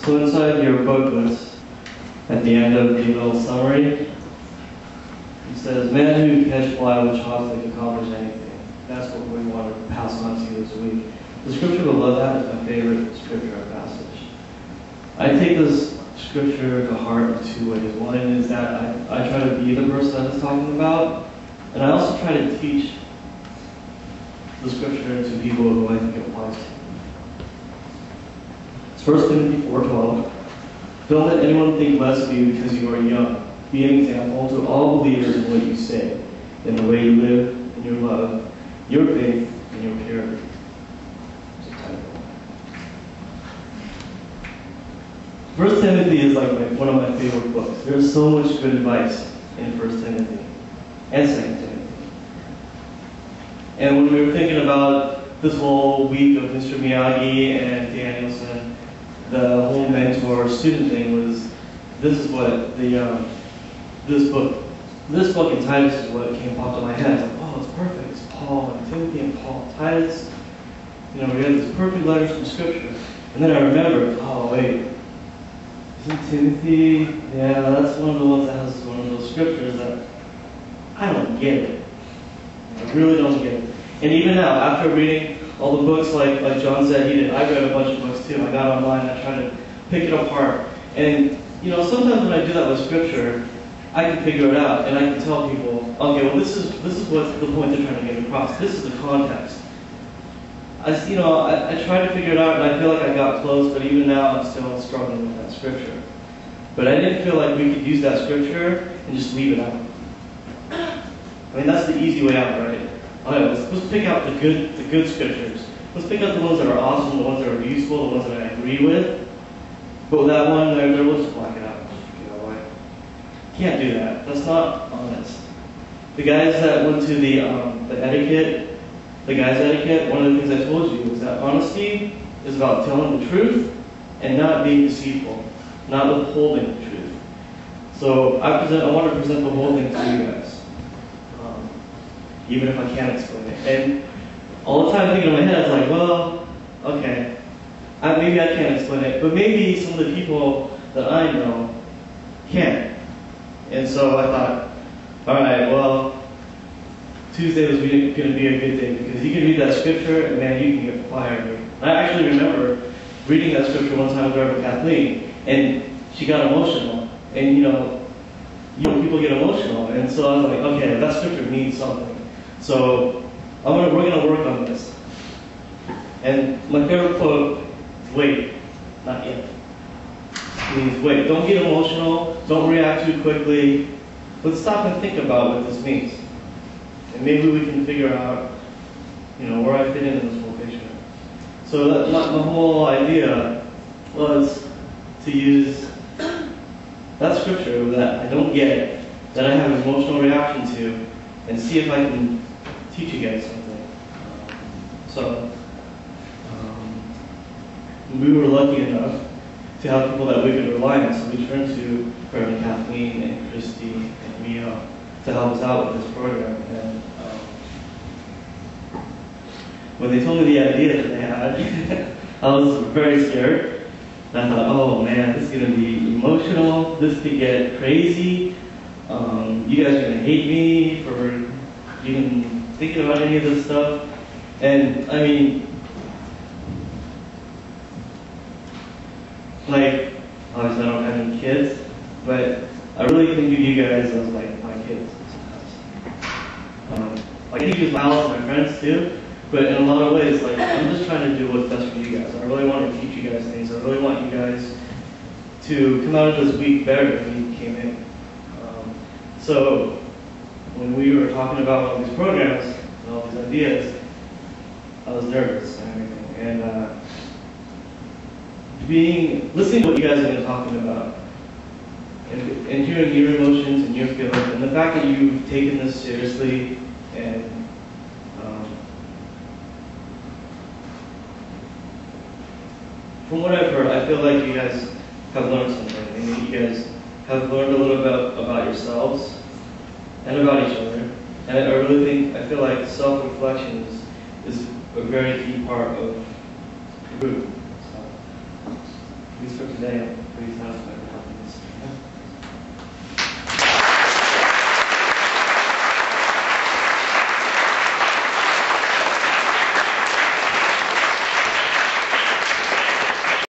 So inside your booklet, at the end of the little summary, it says, "Man who can fly with chops that can accomplish anything." That's what we want to pass on to you this week. The scripture below that is my favorite scripture or passage. I take this scripture to heart in two ways. One is that I try to be the person that it's talking about, and I also try to teach the scripture to people who I think it applies to. It's 1 Timothy 4:12. "Don't let anyone think less of you because you are young. Be an example to all believers in what you say, in the way you live, in your love, your faith, and your purity." First Timothy is like one of my favorite books. There's so much good advice in 1 Timothy and 2 Timothy. And when we were thinking about this whole week of Mr. Miyagi and Danielson, the whole mentor-student thing was, this is what this book in Titus is what popped in my head. It's like, oh, it's perfect. It's Paul and Timothy and Paul and Titus. We have these perfect letters from Scripture. And then I remembered, oh wait, isn't Timothy? Yeah, that's one of the ones that has one of those scriptures that I don't get it. I really don't get it. And even now, after reading all the books like John said he did, I read a bunch of books too. I got online, I tried to pick it apart. And sometimes when I do that with scripture, I can figure it out and I can tell people, okay, well this is what the point they're trying to get across. This is the context. I tried to figure it out and I feel like I got close, but even now I'm still struggling with that scripture. But I didn't feel like we could use that scripture and just leave it out. I mean, that's the easy way out, right? All right, let's pick out the good scriptures. Let's pick out the ones that are awesome, the ones that are useful, the ones that I agree with. But with that one, there, we'll just black it out. Can't do that. That's not honest. The guys that went to the etiquette, the guys' etiquette, one of the things I told you was that honesty is about telling the truth and not being deceitful, not withholding the truth. So I want to present the whole thing to you guys, even if I can't explain it. And all the time thinking in my head, I was like, well, okay, maybe I can't explain it, but maybe some of the people that I know can. And so I thought, all right, well, Tuesday was going to be a good day because you can read that scripture and man, you can get fired. I actually remember reading that scripture one time with Reverend Kathleen, and she got emotional. And people get emotional, and so I was like, okay, that scripture means something. So we're gonna work on this. And my favorite quote is, "Wait, not yet." It means wait. Don't get emotional. Don't react too quickly. Let's stop and think about what this means. And maybe we can figure out, where I fit in this whole picture. So my whole idea was to use that scripture that I don't get, that I have an emotional reaction to, and see if I can teach you guys something. We were lucky enough to have people that we could rely on, so we turned to Reverend Kathleen and Christy and Mia to help us out with this program. And when they told me the idea that they had, I was very scared. And I thought, oh man, this is going to be emotional. This could get crazy. You guys are going to hate me for even thinking about any of this stuff. And I mean, obviously I don't have any kids, but I really think of you guys as like my kids. I think you smile with my friends too. But in a lot of ways, I'm just trying to do what's best for you guys. I really want to teach you guys things. I really want you guys to come out of this week better than you came in. So when we were talking about all these programs and all these ideas, I was nervous and everything. And listening to what you guys have been talking about, and hearing your emotions and your feelings, and the fact that you've taken this seriously, and from what I've heard, I feel like you guys have learned something. I mean, you guys have learned a little bit about yourselves and about each other. And I feel like self-reflection is a very key part of the group. So, at least for today, I'm pretty satisfied with how things.